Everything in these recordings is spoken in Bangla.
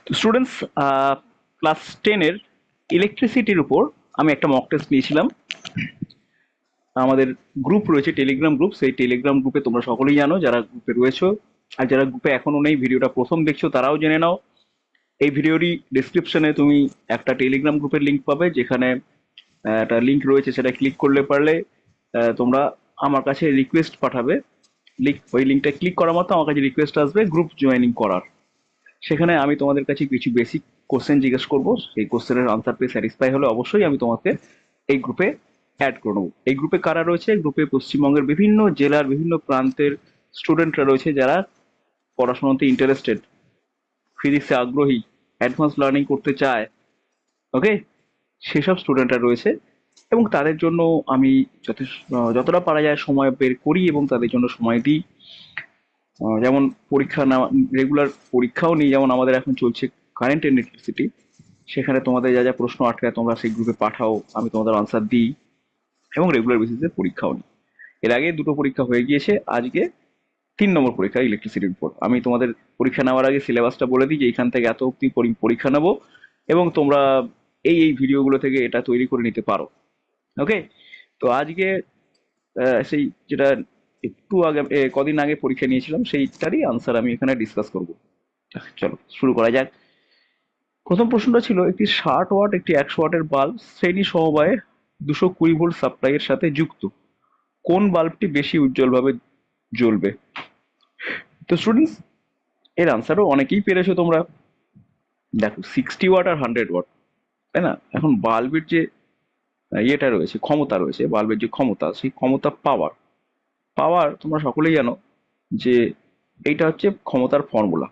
তো স্টুডেন্টস, ক্লাস 10 এর ইলেকট্রিসিটির উপর আমি একটা মক টেস্ট নিয়েছিলাম। আমাদের গ্রুপ রয়েছে, টেলিগ্রাম গ্রুপ। সেই টেলিগ্রাম গ্রুপে তোমরা সকলেই জানো, যারা গ্রুপে রয়েছো। আর যারা গ্রুপে এখনো নেই, ভিডিওটা প্রথম দেখছো, তারাও জেনে নাও। এই ভিডিওরই ডিসক্রিপশনে তুমি একটা টেলিগ্রাম গ্রুপের লিংক পাবে, যেখানে একটা লিংক রয়েছে, সেটা ক্লিক করলে পারলে তোমরা আমার কাছে রিকোয়েস্ট পাঠাবে। ওই লিঙ্কটা ক্লিক করা মাত্র আমার কাছে রিকোয়েস্ট আসবে গ্রুপ জয়েনিং করার। সেখানে আমি তোমাদের কাছে কিছু বেসিক কোশ্চেন জিজ্ঞেস করবো। সেই কোশ্চেনের আনসার পেয়ে স্যাটিসফাই হলে অবশ্যই আমি তোমাকে এই গ্রুপে অ্যাড করে নেবো। এই গ্রুপে কারা রয়েছে? গ্রুপে পশ্চিমবঙ্গের বিভিন্ন জেলার বিভিন্ন প্রান্তের স্টুডেন্টরা রয়েছে, যারা পড়াশোনাতে ইন্টারেস্টেড, ফিজিক্সে আগ্রহী, অ্যাডভান্স লার্নিং করতে চায়। ওকে, সেসব স্টুডেন্টরা রয়েছে এবং তাদের জন্য আমি যতটা পারা যায় সময় বের করি এবং তাদের জন্য সময় দিই। যেমন পরীক্ষা নেওয়া, রেগুলার পরীক্ষাও নিই। যেমন আমাদের এখন চলছে কারেন্ট এন্ড ইলেকট্রিসিটি, সেখানে তোমাদের যা যা প্রশ্ন আটকায় তোমরা সেই গ্রুপে পাঠাও, আমি তোমাদের আনসার দিই এবং রেগুলার বেসিসে পরীক্ষাও নিই। এর আগে দুটো পরীক্ষা হয়ে গিয়েছে, আজকে 3 নম্বর পরীক্ষা ইলেকট্রিসিটির উপর। আমি তোমাদের পরীক্ষা নেওয়ার আগে সিলেবাসটা বলে দিই যে এইখান থেকে এত অব্দি পরীক্ষা নেবো এবং তোমরা এই এই ভিডিওগুলো থেকে এটা তৈরি করে নিতে পারো। ওকে, তো আজকে সেই যেটা একটু আগে কদিন আগে পরীক্ষা নিয়েছিলাম, সেইটারই আনসার আমি এখানে ডিসকাস করব। চলো শুরু করা যাক। প্রথম প্রশ্নটা ছিল, একটি 60 ওয়াট একটি 100 ওয়াটের বাল্ব শ্রেণী সমবায়ে 220 ভোল্ট সাপ্লাইয়ের সাথে যুক্ত, কোন বাল্বটি বেশি উজ্জ্বলভাবে জ্বলবে? তো স্টুডেন্টস, এর আনসারও অনেকেই পেরেছো তোমরা। দেখো, 60 ওয়াট আর 100 ওয়াট, তাই না? এখন বাল্বের যে ইয়েটা রয়েছে, ক্ষমতা রয়েছে, বাল্বের যে ক্ষমতা, সেই ক্ষমতা পাওয়ার পাওয়ার তোমরা সকলেই জানো যে এইটা হচ্ছে ক্ষমতার ফর্মুলা,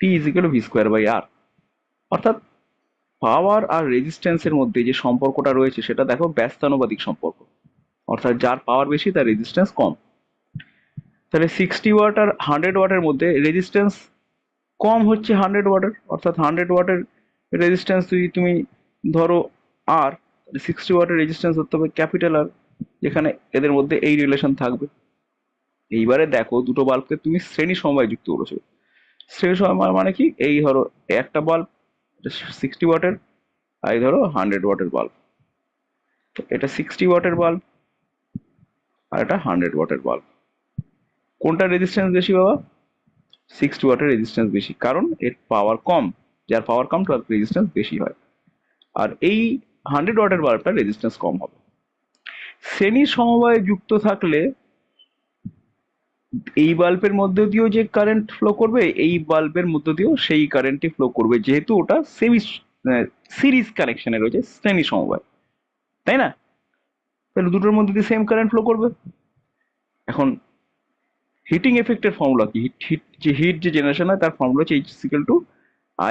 P = V²/R। অর্থাৎ পাওয়ার আর রেজিস্ট্যান্সের মধ্যে যে সম্পর্কটা রয়েছে, সেটা দেখো ব্যস্তানুপাতিক সম্পর্ক। অর্থাৎ যার পাওয়ার বেশি তার রেজিস্ট্যান্স কম। তাহলে 60 ওয়াট আর 100 ওয়াটের মধ্যে রেজিস্ট্যান্স কম হচ্ছে 100 ওয়াটের। অর্থাৎ 100 ওয়াটের রেজিস্ট্যান্স যদি তুমি ধরো আর, 60 ওয়াটের রেজিস্ট্যান্স হতে হবে ক্যাপিটাল আর, যেখানে এদের মধ্যে এই রিলেশন থাকবে। এইবারে দেখো, দুটো বাল্বকে তুমি শ্রেণী সমবায় যুক্ত করেছো। শ্রেণী সমবায় মানে কি? এই ধরো একটা বাল্ব 60 ওয়াটের, আর এই ধরো 100 ওয়াটের বাল্ব। তো এটা 60 ওয়াটের বাল্ব আর এটা 100 ওয়াটের বাল্ব। কোনটা রেজিস্ট্যান্স বেশি বাবা? 60 ওয়াটের রেজিস্ট্যান্স বেশি, কারণ এর পাওয়ার কম। যার পাওয়ার কম তার রেজিস্ট্যান্স বেশি হয়। আর এই 100 ওয়াটের বাল্বটার রেজিস্ট্যান্স কম হবে। শ্রেণী সমবায়ে যুক্ত থাকলে এই বাল্বের মধ্যে দিয়েও যে কারেন্ট ফ্লো করবে, এই বাল্বের মধ্যে দিয়েও সেই কারেন্টই ফ্লো করবে, যেহেতু ওটা সিরিজ কানেকশনে রয়েছে, শ্রেণী সমবায়, তাই না? তাহলে দুটোর মধ্যে দিয়ে সেম কারেন্ট ফ্লো করবে। এখন হিটিং এফেক্টের ফর্মুলা কি? হিট যে জেনারেশন হয় তার ফর্মুলা হচ্ছে H =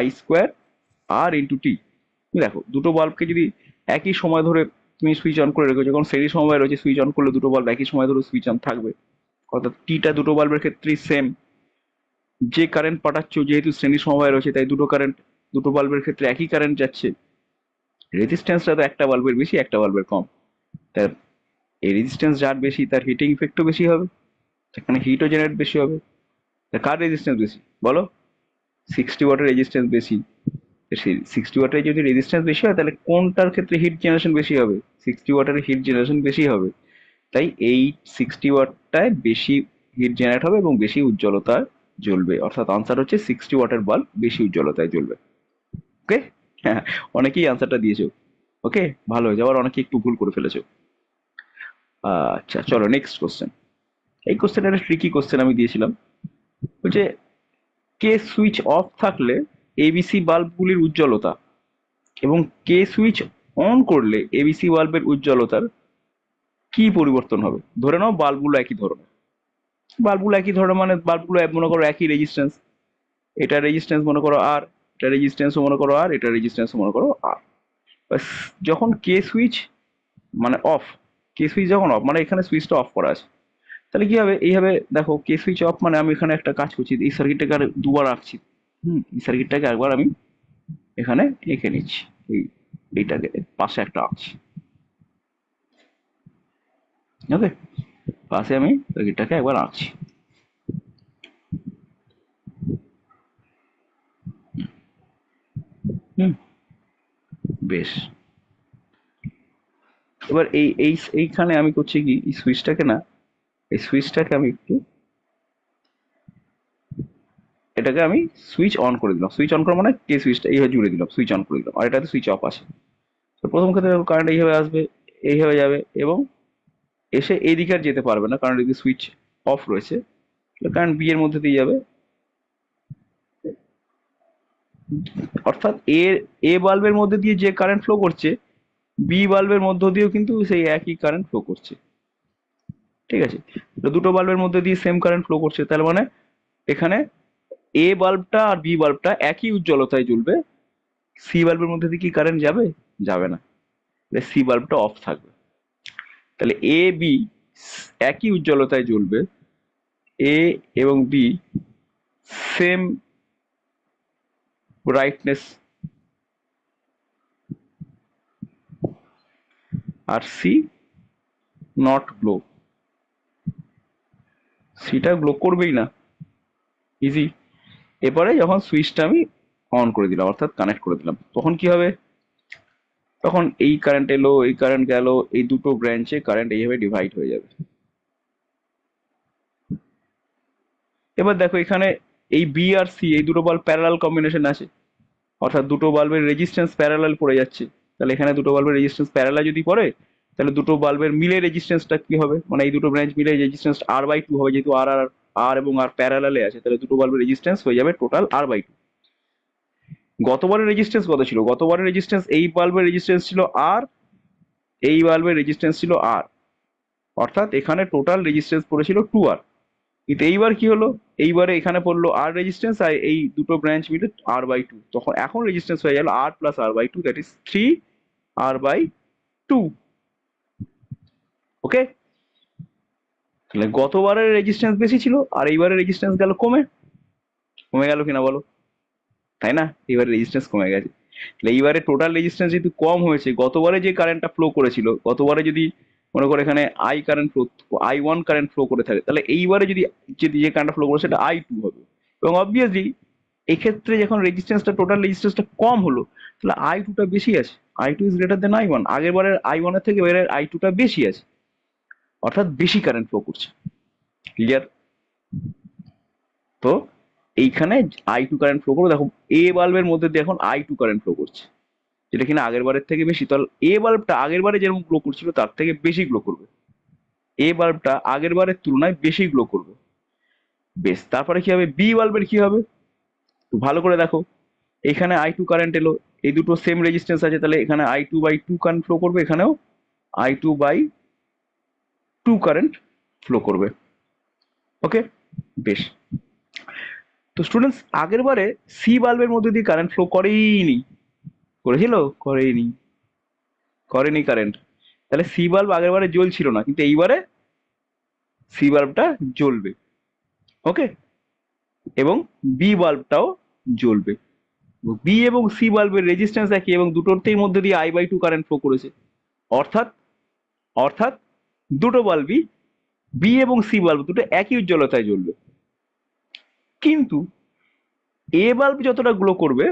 I²R × T। দেখো, দুটো বাল্বকে যদি একই সময় ধরে তুমি সুইচ অন করে রেখেছো, যখন শ্রেণী সময় রয়েছে, সুইচ অন করলে দুটো বাল্ব একই সময় ধরে সুইচ অন থাকবে। অর্থাৎ টিটা দুটো বাল্বের ক্ষেত্রেই সেম। যে কারেন্ট পাঠাচ্ছ, যেহেতু শ্রেণী সমবায় রয়েছে, তাই দুটো বাল্বের ক্ষেত্রে একই কারেন্ট যাচ্ছে। রেজিস্ট্যান্সটা তো একটা বাল্বের বেশি, একটা বাল্বের কম। তার এই রেজিস্ট্যান্স যার বেশি, তার হিটিং ইফেক্টও বেশি হবে, সেখানে হিটও জেনারেট বেশি হবে। তা কার রেজিস্ট্যান্স বেশি বলো? 60 ওয়াটের রেজিস্ট্যান্স বেশি। 60 ওয়াটের যদি রেজিস্ট্যান্স বেশি হয়, তাহলে কোনটার ক্ষেত্রে হিট জেনারেশন বেশি হবে? 60 ওয়াটের হিট জেনারেশন বেশি হবে। তাই এই 60 ওয়াটটায় বেশি হিট জেনারেট হবে এবং বেশি উজ্জ্বলতা জ্বলবে। অর্থাৎ আনসার হচ্ছে 60 ওয়াটের বাল্ব বেশি উজ্জ্বলতায় জ্বলবে। ওকে, হ্যাঁ, অনেকেই আনসারটা দিয়েছো। ওকে, ভালো হয়ে যাওয়ার, অনেকে একটু ভুল করে ফেলেছো। আচ্ছা, চলো নেক্সট কোশ্চেন। এই কোশ্চেনটা একটা ট্রিকি কোশ্চেন আমি দিয়েছিলাম। বলছে, কে সুইচ অফ থাকলে এবিসি বাল্বগুলির উজ্জ্বলতা এবং কে সুইচ অন করলে এবিসি বাল্বের উজ্জ্বলতার কি পরিবর্তন হবে? ধরে নাও বাল্বগুলো একই ধরনের। বাল্বগুলো একই ধরনের মানে বাল্বগুলো মনে করো একই রেজিস্ট্যান্স। এটা রেজিস্ট্যান্স মনে করো আর, এটা রেজিস্ট্যান্সও মনে করো আর, এটা রেজিস্ট্যান্সও মনে করো আর। ব্যাস, যখন কে সুইচ মানে অফ, কে সুইচ যখন অফ মানে এখানে সুইচটা অফ করা আছে, তাহলে কি হবে? এইভাবে দেখো, কে সুইচ অফ মানে আমি এখানে একটা কাজ করছি, এই সার্কিটটাকে আর দুবার আঁকছি। এই সার্কিটটাকে একবার আমি এখানে এঁকে নিচ্ছি, এইটাকে পাশে একটা আঁকছি। ওকে, পাশে আমি সার্কিটটাকে একবার আঁকছি। হুম, বেশ। এবার এইখানে আমি করছি কি, এই সুইচটাকে না, এই সুইচটাকে আমি একটু, এটাকে আমি সুইচ অন করে দিলাম। সুইচ অন করা মানে কে সুইচটা এইভাবে জুড়ে দিলাম, সুইচ অন করে দিলাম, আর এটাতে সুইচ অফ আছে। তো প্রথম ক্ষেত্রে কারেন্ট এইভাবে আসবে, এইভাবে যাবে, এবং এসে এইদিকে আর যেতে পারবে না, কারণ এদিকে সুইচ অফ রয়েছে। কারেন্ট বি এর মধ্যে দিয়ে যাবে, অর্থাৎ এ বাল্বের মধ্যে দিয়ে যে কারেন্ট ফ্লো করছে, বি বাল্বের মধ্য দিয়েও কিন্তু সেই একই কারেন্ট ফ্লো করছে। ঠিক আছে, তো দুটো বাল্বের মধ্যে দিয়ে সেম কারেন্ট ফ্লো করছে, তার মানে এখানে এ বাল্বটা আর বি বাল্বটা একই উজ্জ্বলতায় জ্বলবে। সি বাল্বের মধ্যে দিয়ে কি কারেন্ট যাবে? যাবে না, সি বাল্বটা অফ থাকবে। তাহলে এ বি একই উজ্জ্বলতায় জ্বলবে, এ এবং বি সেম ব্রাইটনেস, আর সি নট গ্লো, সিটা গ্লো করবেই না। ইজি। এবারে যখন সুইচটা আমি অন করে দিলাম, অর্থাৎ কানেক্ট করে দিলাম, তখন কি হবে? তখন এই কারেন্ট এলো, এই কারেন্ট গেল, এই দুটো ব্রাঞ্চে কারেন্ট এইভাবে ডিভাইড হয়ে যাবে। এবার দেখো এখানে এই বি আর সি এই দুটো বাল্ব প্যারালাল কম্বিনেশন আছে, অর্থাৎ দুটো বাল্বের রেজিস্ট্যান্স প্যারালাল পড়ে যাচ্ছে। তাহলে এখানে দুটো বাল্বের রেজিস্ট্যান্স প্যারালাল যদি পড়ে, তাহলে দুটো বাল্বের মিলে রেজিস্ট্যান্সটা কি হবে, মানে এই দুটো ব্রাঞ্চ মিলে রেজিস্ট্যান্স আর/2 হবে, যেহেতু আর আর আর এবং আর প্যারালালে আছে, তাহলে দুটো বাল্বের রেজিস্ট্যান্স হয়ে যাবে টোটাল আর/2। গতবারের রেজিস্ট্যান্স কত ছিল? গতবারের রেজিস্ট্যান্স, এই বাল্বের রেজিস্ট্যান্স ছিল আর, এই বাল্বের রেজিস্ট্যান্স ছিল আর, অর্থাৎ এখানে টোটাল রেজিস্ট্যান্স পড়েছিল 2R। কিন্তু এইবার কি হলো, এইবারে এখানে পড়লো আর রেজিস্ট্যান্স, আর এই দুটো ব্রাঞ্চ মিলে আর/2, তখন এখন রেজিস্ট্যান্স হয়ে গেল আর প্লাস আর/2, দ্যাট ইজ 3R/2। ওকে, তাহলে গতবারের রেজিস্ট্যান্স বেশি ছিল, আর এইবারের রেজিস্ট্যান্স গেল কমে। কমে গেল কিনা বলো, তাই না? এবারে রেজিস্ট্যান্স কমে গেছে। তাহলে এইবারে টোটাল রেজিস্ট্যান্স যেহেতু কম হয়েছে, গতবারে যে কারেন্টটা ফ্লো করেছিল, গতবারে যদি মনে করো এখানে I1 কারেন্ট ফ্লো করে থাকে, তাহলে এইবারে যদি যে কারেন্টটা ফ্লো করে সেটা I2 হবে। এবং অবভিয়াসলি এক্ষেত্রে যখন রেজিস্ট্যান্সটা, টোটাল রেজিস্ট্যান্সটা কম হলো, তাহলে I2টা বেশি আছে। I2 is greater than I1, আগের বারের I1 এর থেকে এবারে I2টা বেশি আছে, অর্থাৎ বেশি কারেন্ট ফ্লো করছে। ক্লিয়ার? তো এইখানে I2 কারেন্ট ফ্লো করবে, দেখো এ বাল্বের মধ্যে দিয়ে এখন I2 কারেন্ট ফ্লো করছে, যেটা কিনা আগের বারের থেকে বেশি। তাহলে এ বাল্বটা আগের বারে যেরকম গ্লো করছিল তার থেকে বেশি গ্লো করবে, এ বাল্বটা আগের বারের তুলনায় বেশি গ্লো করবে। বেশ, তারপরে কি হবে? বি বাল্বের কি হবে একটু ভালো করে দেখো। এখানে I2 কারেন্ট এলো, এই দুটো সেম রেজিস্ট্যান্স আছে, তাহলে এখানে I2/2 কারেন্ট ফ্লো করবে, এখানেও I2/2 কারেন্ট ফ্লো করবে। ওকে, বেশ। তো স্টুডেন্টস, আগের বারে সি বাল্বের মধ্যে দিয়ে কারেন্ট ফ্লো করেইনি, করেছিল? করেইনি, করেনি কারেন্ট। তাহলে সি বাল্ব আগের বারে জ্বলছিল না, কিন্তু এইবারে সি বাল্বটা জ্বলবে। ওকে, এবং বি বাল্বটাও জ্বলবে। বি এবং সি বাল্বের রেজিস্ট্যান্স একই, এবং দুটোতেই মধ্যে দিয়ে I/2 কারেন্ট ফ্লো করেছে, অর্থাৎ অর্থাৎ দুটো বাল্বই, বি এবং সি বাল্ব দুটো একই উজ্জ্বলতায় জ্বলবে। কিন্তু এ বাল্ব যতটা গ্লো করবে,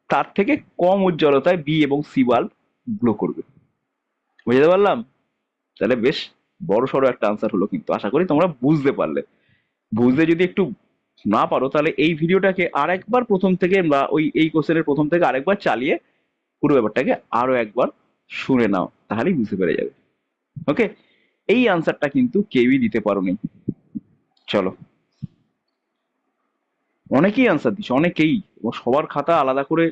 তার থেকে কম উজ্জ্বলতায় বি এবং সি বাল্ব গ্লো করবে। বুঝতে পারলাম? তাহলে বেশ বড় সড়ো একটা আনসার হলো, কিন্তু আশা করি তোমরা বুঝতে পারলে। বুঝতে যদি একটু না পারো, তাহলে এই ভিডিওটাকে আরেকবার প্রথম থেকে, বা ওই এই কোশ্চেনের প্রথম থেকে আরেকবার চালিয়ে পুরো ব্যাপারটাকে আরো একবার শুনে নাও, তাহলেই বুঝতে পেরে যাবে। ওকে, এই আনসারটা কিন্তু কেউই দিতে পারোনি। চলো, অনেকেই আনসার দিচ্ছে, অনেকেই, এবং সবার খাতা আলাদা করে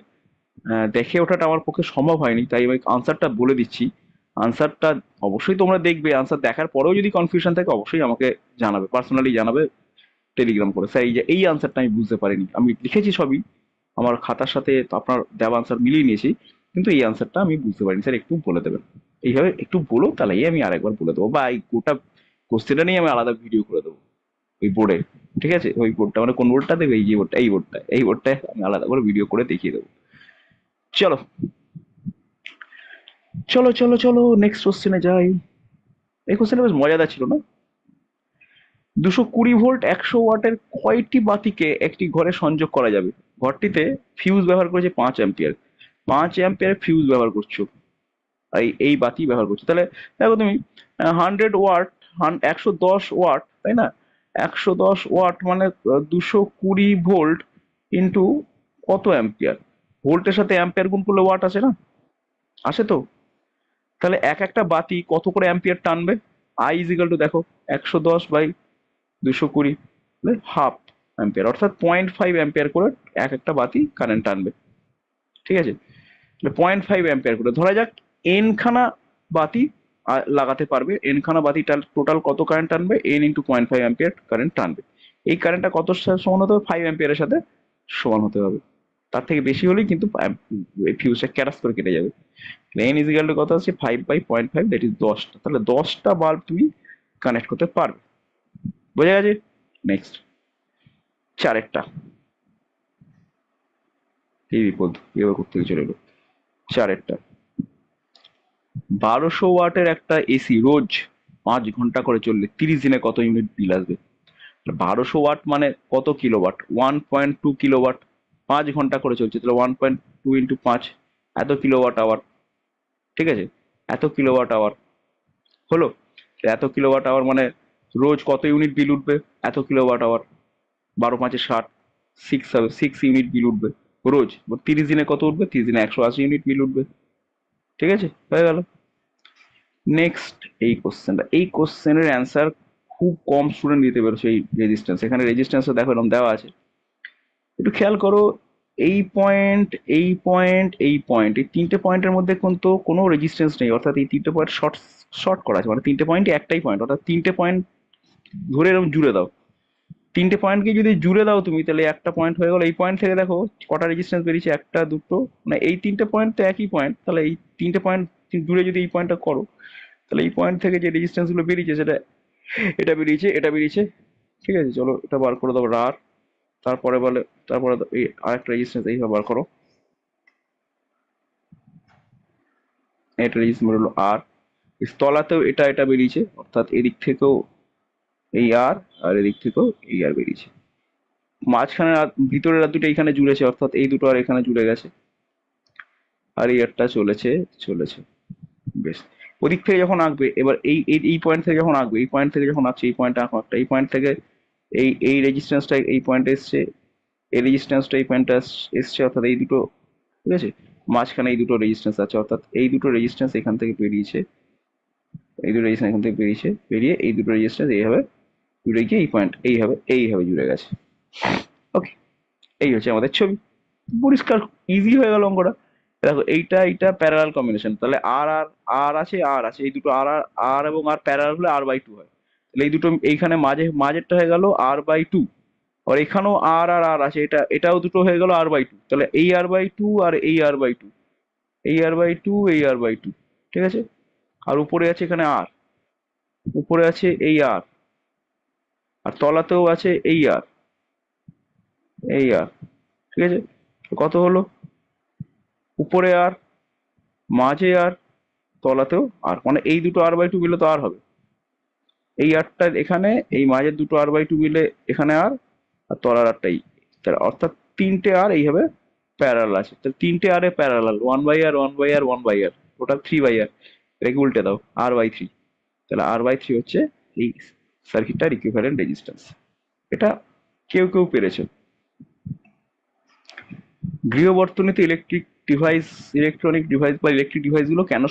দেখে ওঠাটা আমার পক্ষে সম্ভব হয়নি, তাই আমি আনসারটা বলে দিচ্ছি। আনসারটা অবশ্যই তোমরা দেখবে, আনসার দেখার পরেও যদি কনফিউশন থাকে অবশ্যই আমাকে জানাবে, পার্সোনালি জানাবে টেলিগ্রাম করে, স্যার এই যে এই আনসারটা আমি বুঝতে পারিনি, আমি লিখেছি সবই আমার খাতার সাথে, তো আপনার দেওয়া আনসার মিলিয়ে নিয়েছি, কিন্তু এই আনসারটা আমি বুঝতে পারিনি, স্যার একটু বলে দেবেন। এইভাবে একটু বলো, তাহলে আমি আরেকবার বলে দেবো, বা এই গোটা কোশ্চেনটা নিয়ে আমি আলাদা ভিডিও করে দেবো ওই বোর্ডে। ঠিক আছে, ওই বোর্ডটা মানে কোন বোর্ডটা দেবে, এই যে বোর্ডটা, এই বোর্ডটায় আমি আলাদা করে ভিডিও করে দেখিয়ে দেবো। চলো চলো চলো চলো, নেক্সট কোশ্চেনে যাই। এই কোশ্চেনটা বেশ মজাদার ছিল না? 220 ভোল্ট 100 ওয়াটের কয়টি বাতিকে একটি ঘরে সংযোগ করা যাবে? ঘরটিতে ফিউজ ব্যবহার করেছে 5 অ্যাম্পিয়ার, 5 অ্যাম্পিয়ার ফিউজ ব্যবহার করছো, এই বাতি ব্যবহার করছো। তাহলে দেখো তুমি 100 ওয়াট, 110 ওয়াট, তাই না? 110 ওয়াট মানে 220 ভোল্ট ইন্টু কত অ্যাম্পিয়ার? ভোল্টের সাথে অ্যাম্পিয়ার গুণ করলে ওয়াট আসে না? আসে তো। তাহলে এক একটা বাতি কত করে অ্যাম্পিয়ার টানবে? আই ইজিক্যাল টু দেখো 110/220, হাফ অ্যাম্পিয়ার, অর্থাৎ 0.5 অ্যাম্পিয়ার করে এক একটা বাতি কারেন্ট টানবে। ঠিক আছে, 0.5 অ্যাম্পিয়ার করে ধরা যাক এন খানা বাতি লাগাতে পারবে। এন খানা বাতি টোটাল কত কারেন্ট টানবে? এন ইন্টু 0.5 অ্যাম্পিয়ার কারেন্ট টানবে। এই কারেন্টটা কত সমান হতে হবে? 5 অ্যাম্পিয়ারের সাথে সমান হতে হবে। তার থেকে বেশি হলেই কিন্তু ফিউজটা ক্যারাস করে কেটে যাবে। এন ইজিক্যাল টু কত আছে? 5/0.5, দ্যাট ইজ 10টা। তাহলে 10টা বাল্ব তুমি কানেক্ট করতে পারবে। বোঝা গেছে? নেক্সট, চারেরটা এই বিপদ এবার করতে চলে এলো। চারেরটা 1200 ওয়াটের একটা এসি রোজ 5 ঘন্টা করে চললে 30 দিনে কত ইউনিট বিল আসবে? 1200 ওয়াট মানে কত কিলোওয়াট? 1.2 কিলোওয়াট। 5 ঘন্টা করে চলছে, তাহলে 1.2 ইন্টু 5, এত কিলোওয়াট আওয়ার। ঠিক আছে, এত কিলোওয়াট আওয়ার হলো। এত কিলোওয়াট আওয়ার মানে রোজ কত ইউনিট বিল উঠবে? এত কিলোওয়াট আওয়ার, 12×5 = 60, 6 ইউনিট বিল উঠবে রোজ। 30 দিনে কত উঠবে? 30 দিনে 180 ইউনিট বিল উঠবে। ঠিক আছে, হয়ে গেল। নেক্সট এই কোশ্চেনটা, এই কোশ্চেনের অ্যান্সার খুব কম স্টুডেন্ট দিতে পেরেছে। এই রেজিস্ট্যান্স, এখানে রেজিস্ট্যান্সটা দেখো এরকম দেওয়া আছে, একটু খেয়াল করো। এই পয়েন্ট, এই পয়েন্ট, এই পয়েন্ট, এই তিনটে পয়েন্টের মধ্যে কিন্তু কোনো রেজিস্ট্যান্স নেই, অর্থাৎ এই তিনটে পয়েন্ট শর্ট শর্ট করা আছে, মানে তিনটে পয়েন্টই একটাই পয়েন্ট, অর্থাৎ তিনটে পয়েন্ট ধরে এরকম জুড়ে দাও। তিনটে পয়েন্টকে যদি জুড়ে দাও তুমি, তাহলে একটা পয়েন্ট হয়ে গেল। এই পয়েন্ট থেকে দেখো কটা রেজিস্ট্যান্স বেরিয়েছে? একটা, দুটো, মানে এই তিনটে পয়েন্ট তো একই পয়েন্ট, তাহলে এই তিনটে পয়েন্ট জুড়ে যদি এই পয়েন্টটা করো, তাহলে এই পয়েন্ট থেকে যে রেজিস্ট্যান্স গুলো বেরিয়েছে সেটা এটা বেরিয়েছে, এটা বেরিয়েছে। ঠিক আছে, চলো এটা বার করে দাও আর। তারপরে বলে, তারপরে এই আরেকটা রেজিস্ট্যান্স এইভাবে বার করো, এটা রেজিস্ট্যান্স হলো আর। তলাতেও এটা এটা বেরিয়েছে, অর্থাৎ এদিক থেকেও এই আর এদিক থেকেও এই আর বেরিয়েছে। মাঝখানে ভিতরের আর দুটো এইখানে জুড়েছে, অর্থাৎ এই দুটো আর এখানে জুড়ে গেছে, আর এই একটা চলেছে চলেছে। বেশ, ওদিক থেকে যখন আঁকবে, এবার এই এই পয়েন্ট থেকে যখন আঁকবে, এই পয়েন্ট থেকে যখন আঁকছে এই পয়েন্ট আঁকো একটা, এই পয়েন্ট থেকে এই রেজিস্ট্যান্সটা এই পয়েন্টে এসছে, এই রেজিস্ট্যান্সটা এই পয়েন্টে এসছে, অর্থাৎ এই দুটো। ঠিক আছে, মাঝখানে এই দুটো রেজিস্ট্যান্স আছে, অর্থাৎ এই দুটো রেজিস্ট্যান্স এখান থেকে বেরিয়েছে, এই দুটো রেজিস্ট্যান্স এখান থেকে বেরিয়েছে, বেরিয়ে এই দুটো রেজিস্ট্যান্স এইভাবে জুড়ে গিয়ে এই পয়েন্ট এইভাবে জুড়ে গেছে। ওকে, এই হচ্ছে আমাদের ছবি। পরিষ্কার, ইজি হয়ে গেল অঙ্কটা। দেখো এইটা এইটা প্যারালাল কম্বিনেশন, তাহলে আর আর আর আছে, আর আছে, এই দুটো আর আর আর এবং আর প্যারালাল হলে r/2 হয়। তাহলে এই দুটো এইখানে মাঝেরটা হয়ে গেল r/2, আর এখানেও আর আর আর আছে, এটাও দুটো হয়ে গেল r/2। তাহলে এই r/2 আর এই r/2, এই r/2, এই r/2। ঠিক আছে, আর উপরে আছে এখানে আর, উপরে আছে এই আর তলাতেও আছে এই আর। ঠিক আছে, তো কত হলো? উপরে আর, মাঝে আর, তলাতেও আর, মানে এই দুটো r/2 মিলে তো আর হবে। এই আরটা এখানে, এই মাঝের দুটো r/2 মিলে এখানে আর তলার আরটাই, অর্থাৎ তিনটে আর এইভাবে প্যারালাল আছে। তাহলে তিনটে আর এ parallel, 1/r, 1/r, 1/r, total 3/r। এটাকে উল্টে দাও, r/3। তাহলে r/3 হচ্ছে এই সার্কিটটার ইকুইভ্যালেন্ট রেজিস্ট্যান্স। এটা কেউ কেউ পেরেছে। গৃহবর্তনীতে ইলেকট্রনিক ডিভাইস বা ইলেকট্রিক ডিভাইসগুলো কেন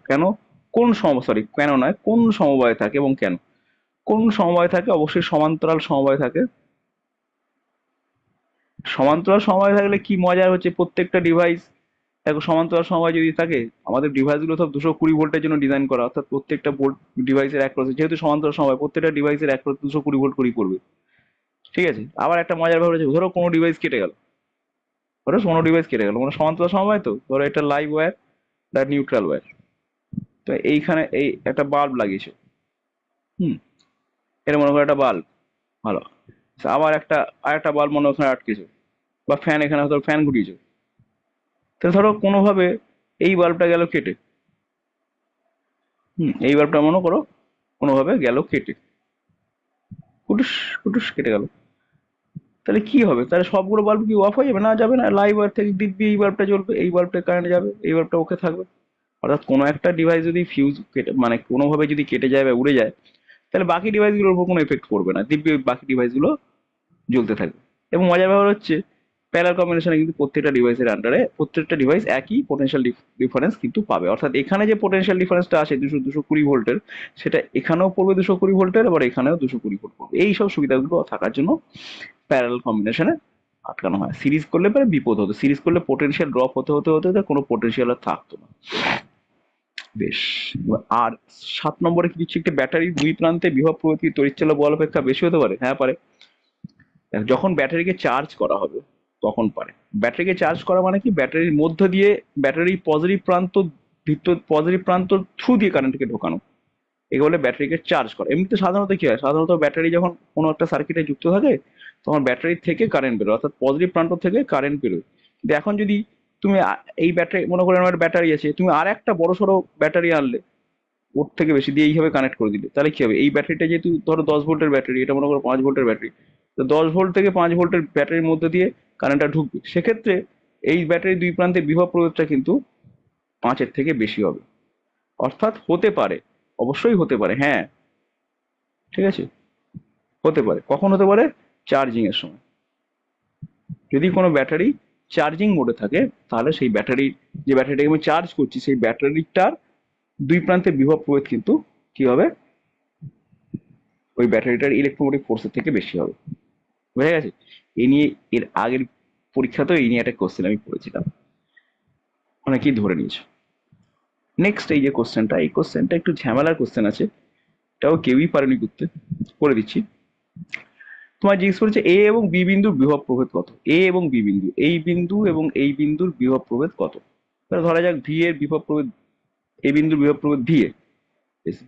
কেন নয়, কোন সমবায়ে থাকে এবং কেন? কোন সমবায়ে থাকে? অবশ্যই সমান্তরাল সমবায়ে থাকে। সমান্তরাল সমবায়ে থাকলে কি মজা হচ্ছে, প্রত্যেকটা ডিভাইস দেখো সমান্তরাল সমবায় যদি থাকে, আমাদের ডিভাইসগুলো সব 220 ভোল্টের জন্য ডিজাইন করা, অর্থাৎ প্রত্যেকটা ডিভাইসের অ্যাক্রসে, যেহেতু সমান্তরাল সমবায়, প্রত্যেকটা ডিভাইসের অ্যাক্রস 220 ভোল্ট করেই পড়বে। ঠিক আছে, আবার একটা মজার ব্যাপার হচ্ছে, ধরো কোনো ডিভাইস কেটে গেল, মানে সমান্তরাল সমবায়, তো ধরো এটা লাইভ ওয়্যার, এটা নিউট্রাল ওয়্যার। তো এইখানে এই একটা বাল্ব লাগিয়েছো, হুম, এটা মনে করো একটা বাল্ব, ভালো। আবার আরেকটা বাল্ব মনে ওখানে আটকেছো, বা ফ্যান, এখানে হয়তো ফ্যান ঘুরিয়েছো। তাহলে ধরো কোনোভাবে এই বাল্বটা গেল কেটে, এই বাল্বটা মনে করো কোনোভাবে গেল কেটে, কুটুস কুটুস কেটে গেল। তাহলে কি হবে? তাহলে সবগুলো বাল্ব কি অফ হয়ে যাবে? না, যাবে না। লাইভ ওয়্যার থেকে দিব্যি এই বাল্বটা জ্বলবে, এই বাল্বটা কারেন্ট যাবে, এই বাল্বটা ওকে থাকবে। অর্থাৎ কোনো একটা ডিভাইস যদি ফিউজ কেটে মানে কোনোভাবে যদি কেটে যায় বা উড়ে যায়, তাহলে বাকি ডিভাইসগুলোর উপর কোনো এফেক্ট করবে না, দিব্যি ওই বাকি ডিভাইসগুলো জ্বলতে থাকবে। এবং মজার ব্যাপার হচ্ছে প্যারাল কম্বিনেশনে কিন্তু প্রত্যেকটা ডিভাইসের আন্ডারে প্রত্যেকটা ডিভাইস একই পোটেনশিয়াল ডিফারেন্স কিন্তু পাবে। অর্থাৎ এখানে যে পোটেনশিয়াল ডিফারেন্সটা আসে 220 ভোল্টের, সেটা এখানেও পড়বে 220 ভোল্টের, আবার এখানেও 220 ভোল্ট পড়বে। এই সব সুবিধাগুলো থাকার জন্য প্যারাল কম্বিনেশনে আটকানো হয়। সিরিজ করলে পরে বিপদ হতো, সিরিজ করলে পোটেনশিয়াল ড্রপ হতে হতে হতে হতে কোনো পোটেনশিয়াল আর থাকতো না। বেশ, আর 7 নম্বরে কি দিচ্ছি, একটি ব্যাটারির দুই প্রান্তে বিভব প্রভৃতি তড়িৎচালক বল অপেক্ষা বেশি হতে পারে। হ্যাঁ পারে। যখন ব্যাটারিকে চার্জ করা হবে তখন পারে। ব্যাটারিকে চার্জ করা মানে কি, ব্যাটারির মধ্য দিয়ে ব্যাটারির পজিটিভ প্রান্ত থ্রু দিয়ে কারেন্টকে ঢোকানো, একে বলে ব্যাটারিকে চার্জ করা। এমনিতে সাধারণত কি হয়, সাধারণত ব্যাটারি যখন কোনো একটা সার্কিটে যুক্ত থাকে তখন ব্যাটারি থেকে কারেন্ট বেরোয়, অর্থাৎ পজিটিভ প্রান্ত থেকে কারেন্ট বেরোয়। কিন্তু এখন যদি তুমি এই ব্যাটারি, মনে করো আমার ব্যাটারি আছে, তুমি আর একটা বড় সড়ো ব্যাটারি আনলে ওর থেকে বেশি দিয়ে এইভাবে কানেক্ট করে দিলে, তাহলে কি হবে? এই ব্যাটারিটা যেহেতু ধরো 10 ভোল্টের ব্যাটারি, এটা মনে করো 5 ভোল্টের ব্যাটারি, তো 10 ভোল্ট থেকে 5 ভোল্টের ব্যাটারির মধ্যে দিয়ে কারেন্টটা ঢুকবে। সেক্ষেত্রে এই ব্যাটারির দুই প্রান্তে বিভব প্রয়োগটা কিন্তু 5-এর থেকে বেশি হবে। অর্থাৎ হতে পারে, অবশ্যই হতে পারে, হ্যাঁ ঠিক আছে, হতে পারে। কখন হতে পারে? চার্জিং এর সময়। যদি কোনো ব্যাটারি চার্জিং মোডে থাকে, তাহলে সেই ব্যাটারি, যে ব্যাটারিটাকে আমি চার্জ করছি, সেই ব্যাটারিটার দুই প্রান্তে বিভব প্রয়োগ কিন্তু কি হবে, ওই ব্যাটারিটার ইলেকট্রোমোটিভ ফোর্সের থেকে বেশি হবে। বুঝা গেছে? এই নিয়ে এর আগের পরীক্ষাতেও এই নিয়ে একটা কোশ্চেন আমি পড়েছিলাম, অনেকেই ধরে নিয়েছে। নেক্সট এই যে কোশ্চেনটা, এই কোশ্চেনটা একটু ঝামেলার কোশ্চেন আছে, এটাও কেউই পারেনি করতে, করে দিচ্ছি। তোমার জিজ্ঞেস করেছে এ এবং বি বিন্দুর বিভব প্রভেদ কত। এ এবং বি বিন্দু, এই বিন্দু এবং এই বিন্দুর বিভব প্রভেদ কত? তাহলে ধরা যাক ভি এর বিভব প্রভেদ, এই বিন্দুর বিভব প্রভেদ ভি এ।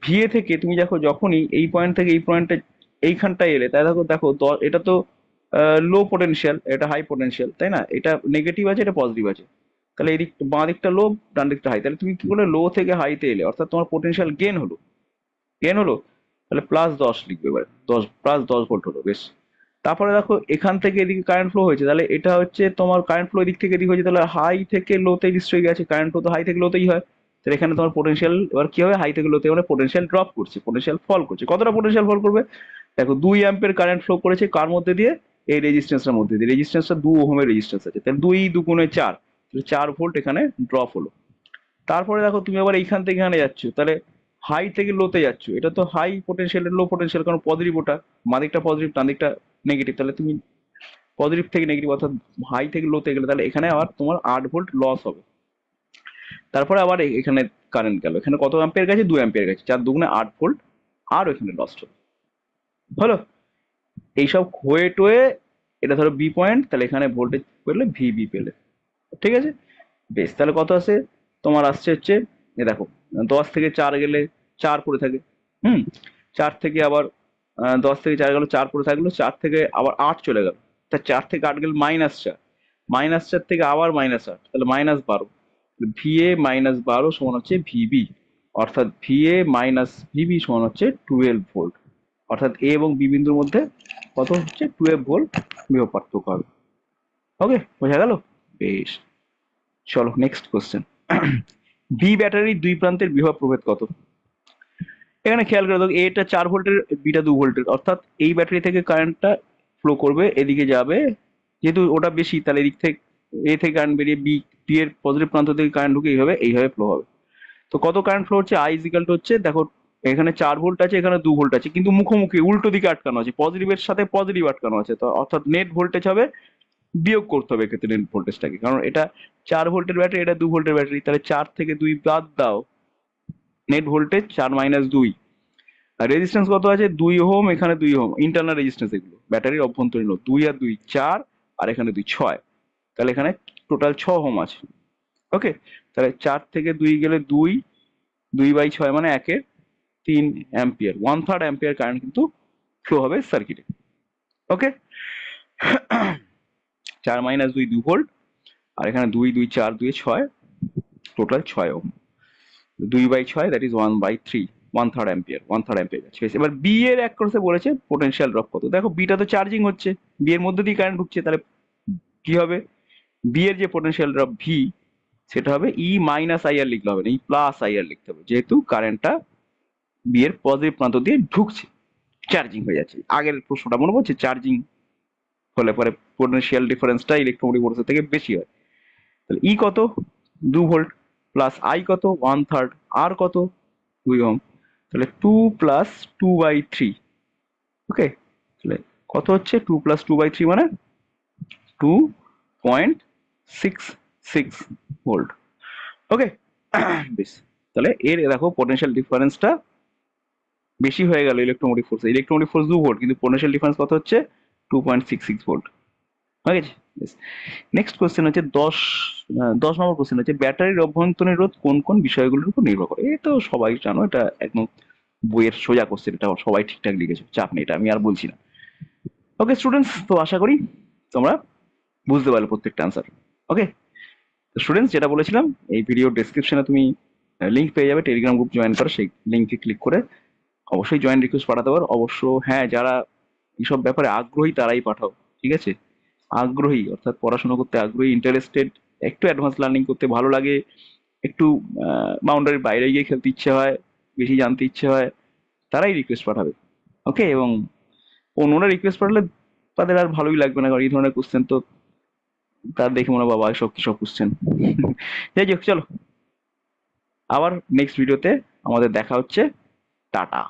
ভি এ থেকে তুমি দেখো যখনই এই পয়েন্ট থেকে এই পয়েন্টে এইখানটায় এলে, তাই দেখো দেখো এটা তো লো পোটেনশিয়াল, এটা হাই পোটেনশিয়াল, তাই না? এটা নেগেটিভ আছে, এটা পজিটিভ আছে। তাহলে এই দিক বাঁ দিকটা লো, ডান দিকটা হাই, তাহলে তুমি কি করে লো থেকে হাইতে এলে, অর্থাৎ তোমার পোটেনশিয়াল গেন হলো, গেন হলো। তাহলে +10 লিখবে এবার, 10 +10 ভোল্ট হলো। বেশ, তারপরে দেখো এখান থেকে এদিকে কারেন্ট ফ্লো হয়েছে, তাহলে এটা হচ্ছে তোমার কারেন্ট ফ্লো এদিক থেকে এদিক হয়েছে, তাহলে হাই থেকে লোতে নিশ্চয়ই গেছে, কারেন্ট ফ্লো তো হাই থেকে লোতেই হয়। তাহলে এখানে তোমার পোটেনশিয়াল এবার কি হবে, হাই থেকে লোতে মানে পোটেনশিয়াল ড্রপ করছে, পোটেনশিয়াল ফল করছে। কতটা পোটেনশিয়াল ফল করবে? দেখো 2 অ্যাম্পিয়ার কারেন্ট ফ্লো করেছে কার মধ্যে দিয়ে, এই রেজিস্ট্যান্সটার মধ্যে দিয়ে। রেজিস্ট্যান্সটা 2 ওহমের রেজিস্ট্যান্স আছে, তাহলে 2 × 2 = 4, 4 ভোল্ট এখানে ড্রপ হলো। তারপরে দেখো তুমি আবার এইখান থেকে এখানে যাচ্ছ, তাহলে হাই থেকে লোতে যাচ্ছ, এটা তো হাই পোটেনশিয়াল, লো পোটেনশিয়াল, কারণ পজিটিভ ওটা, বাঁ দিকটা পজিটিভ, ডান দিকটা নেগেটিভ। তাহলে তুমি পজিটিভ থেকে নেগেটিভ, অর্থাৎ হাই থেকে লোতে গেলে, তাহলে এখানে আবার তোমার 8 ভোল্ট লস হবে। তারপরে আবার এখানে কারেন্ট গেল, এখানে কত অ্যাম্পিয়ার গেছে? 2 অ্যাম্পিয়ার গেছে, 4 × 2 = 8 ভোল্ট, আর এখানে লস হলো। হলো এইসব হয়ে টোয়ে, এটা ধরো বি পয়েন্ট, তাহলে এখানে ভোল্টেজ পেলে ভিবি পেলে, ঠিক আছে। বেশ, তাহলে কত আসে তোমার? আসছে হচ্ছে, এ দেখো 10 থেকে 4 গেলে 4 পড়ে থাকে। হুম, 4 থেকে আবার 10 থেকে 4 গেল, 4 পড়ে থাকলো, 4 থেকে আবার 8 চলে গেল, তা 4 থেকে 8 গেলে -4, -4 থেকে আবার -8, তাহলে -12। ভিএ -12 সমান হচ্ছে ভিবি, অর্থাৎ ভিএ মাইনাস ভিবি সমান হচ্ছে 12 ভোল্ট। অর্থাৎ এ এবং বি বিন্দুর মধ্যে কত হচ্ছে? 12 ভোল্ট বিভব পার্থক্য হবে। ওকে, বোঝা গেল? বেশ, চলো নেক্সট কোশ্চেন। বি ব্যাটারির দুই প্রান্তের বিভব প্রভেদ কত? এখানে খেয়াল করে দেখো, এটা 4 ভোল্টের, বিটা 2 ভোল্টের, অর্থাৎ এই ব্যাটারি থেকে কারেন্টটা ফ্লো করবে, এদিকে যাবে, যেহেতু ওটা বেশি, তাহলে এদিক থেকে এ থেকে কারেন্ট বেরিয়ে বি, বি এর পজিটিভ প্রান্ত থেকে কারেন্ট ঢুকে এইভাবে ফ্লো হবে। তো কত কারেন্ট ফ্লো হচ্ছে? আই ইজিক্যাল টু হচ্ছে, দেখো এখানে 4 ভোল্ট আছে, এখানে 2 ভোল্ট আছে, কিন্তু মুখোমুখি উল্টো দিকে আটকানো আছে, পজিটিভের সাথে পজিটিভ আটকানো আছে, তো অর্থাৎ নেট ভোল্টেজ হবে, বিয়োগ করতে হবে এক্ষেত্রে নেট ভোল্টেজটাকে, কারণ এটা 4 ভোল্টের ব্যাটারি, এটা 2 ভোল্টের ব্যাটারি, তাহলে 4 থেকে 2 বাদ দাও, নেট ভোল্টেজ 4 - 2। আর রেজিস্ট্যান্স কত আছে? 2 ওহম, এখানে 2 ওহম, ইন্টারনাল রেজিস্ট্যান্স এগুলো ব্যাটারির অভ্যন্তরীণ লোড। 2 আর 2 4, আর এখানে 2 6, তাহলে এখানে টোটাল 6 ওহম আছে। ওকে, তাহলে 4 থেকে 2 গেলে 2, 2/6 মানে 1/3 অ্যাম্পিয়ার, 1/3 অ্যাম্পিয়ার কারেন্ট কিন্তু ফ্লো হবে সার্কিটে। ওকে, 4 - 2 2 ভোল্ট, আর এখানে 2 2 4 2 6, total 6 ohm. 2/6 that is 1/3, 1/3 ampere যাচ্ছে। এবার বি এর অ্যাক্রসে বলেছে পোটেনশিয়াল ড্রপ কত। দেখো বিটা তো চার্জিং হচ্ছে, বি এর মধ্যে দিয়ে কারেন্ট ঢুকছে, তাহলে কি হবে, বি এর যে পোটেনশিয়াল ড্রপ ভি সেটা হবে ই মাইনাস আই আর লিখলে হবে না, ই প্লাস আই আর লিখতে হবে, যেহেতু কারেন্টটা বি এর পজিটিভ প্রান্ত দিয়ে ঢুকছে, চার্জিং হয়ে যাচ্ছে। আগের প্রশ্নটা মনে পড়ছে, চার্জিং হলে পরে পোটেনশিয়াল ডিফারেন্সটা ইলেকট্রোমোটিভ ফোর্সের থেকে বেশি হয়। তাহলে ই কত, 2 ভোল্ট, প্লাস আই কত 1/3, আর কত 2 ওহম, তাহলে 2 + 2/3। ওকে, তাহলে কত হচ্ছে 2 + 2/3 মানে 2.66 ভোল্ট। ওকে, বেশ, তাহলে এর দেখো পোটেনশিয়াল ডিফারেন্সটা বেশি হয়ে গেল electromotive force. Electromotive force 2 volt, কিন্তু পোটেনশিয়াল ডিফারেন্স কত হচ্ছে 2.66 ভোল্ট। হয়ে গেছে। নেক্সট কোশ্চেন হচ্ছে 10 নম্বর কোশ্চেন হচ্ছে ব্যাটারির অভ্যন্তরীণ রোধ কোন কোন বিষয়গুলোর উপর নির্ভর করে। এ তো সবাই জানো, এটা একদম বইয়ের সোজা কোশ্চেন, এটা সবাই ঠিকঠাক লিখেছো, চাপ নেই, এটা আমি আর বলছি না। ওকে স্টুডেন্টস, তো আশা করি তোমরা বুঝতে পারলে প্রত্যেকটা আনসার। ওকে স্টুডেন্টস, যেটা বলেছিলাম, এই ভিডিও ডেসক্রিপশনে তুমি লিঙ্ক পেয়ে যাবে, টেলিগ্রাম গ্রুপ জয়েন করো, সেই লিঙ্কে ক্লিক করে অবশ্যই জয়েন রিকোয়েস্ট পাঠাতে পারো। অবশ্য হ্যাঁ, যারা এইসব ব্যাপারে আগ্রহী তারাই পাঠাও, ঠিক আছে? আগ্রহী অর্থাৎ পড়াশোনা করতে আগ্রহী, ইন্টারেস্টেড, একটু অ্যাডভান্স লার্নিং করতে ভালো লাগে, একটু বাউন্ডারির বাইরে গিয়ে খেলতে ইচ্ছে হয়, বেশি জানতে ইচ্ছে হয়, তারাই রিকোয়েস্ট পাঠাবে। ওকে, এবং অন্যরা রিকোয়েস্ট পাঠালে তাদের আর ভালোই লাগবে না, কারণ এই ধরনের কোশ্চেন তো তার দেখে মনে হয় বাবা সব কি সব কোশ্চেন। যাই হোক, চলো আবার নেক্সট ভিডিওতে আমাদের দেখা হচ্ছে। টাটা।